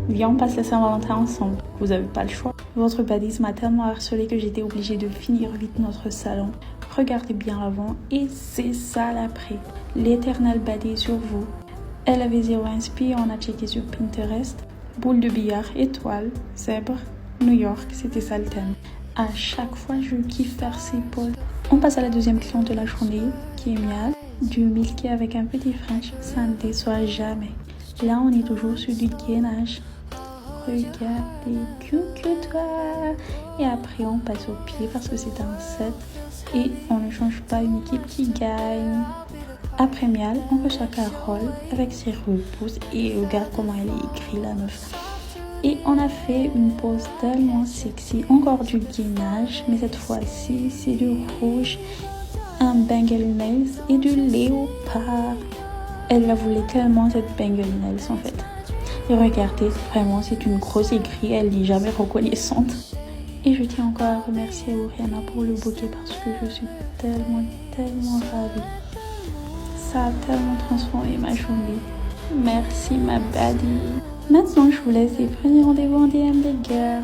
Viens, on passe la Saint-Valentin ensemble. Vous avez pas le choix. Votre badise m'a tellement harcelée que j'étais obligée de finir vite notre salon. Regardez bien l'avant et c'est ça l'après. L'éternel badise sur vous. Elle avait 0 inspi, on a checké sur Pinterest. Boule de billard, étoile, zèbre, New York, c'était ça le thème. À chaque fois, je kiffe faire ses pôles. On passe à la deuxième cliente de la journée, qui est Mial. Du milky avec un petit French, ça ne déçoit jamais. Là, on est toujours sur du gainage. Regardez, coucou-toi. Et après, on passe au pied parce que c'est un set. Et on ne change pas une équipe qui gagne. Après Mial, on reçoit Carole avec ses repousses. Et regarde comment elle est écrite, la meuf. Et on a fait une pose tellement sexy. Encore du gainage, mais cette fois-ci, c'est du rouge, un bangle nails et du léopard. Elle la voulait tellement, cette bangle nails, en fait. Et regardez, vraiment, c'est une grosse écrit, elle n'est jamais reconnaissante. Et je tiens encore à remercier Oriana pour le bouquet parce que je suis tellement ravie. Ça a tellement transformé ma journée. Merci ma baddie. Maintenant, je vous laisse et prenez rendez-vous en DM des girls.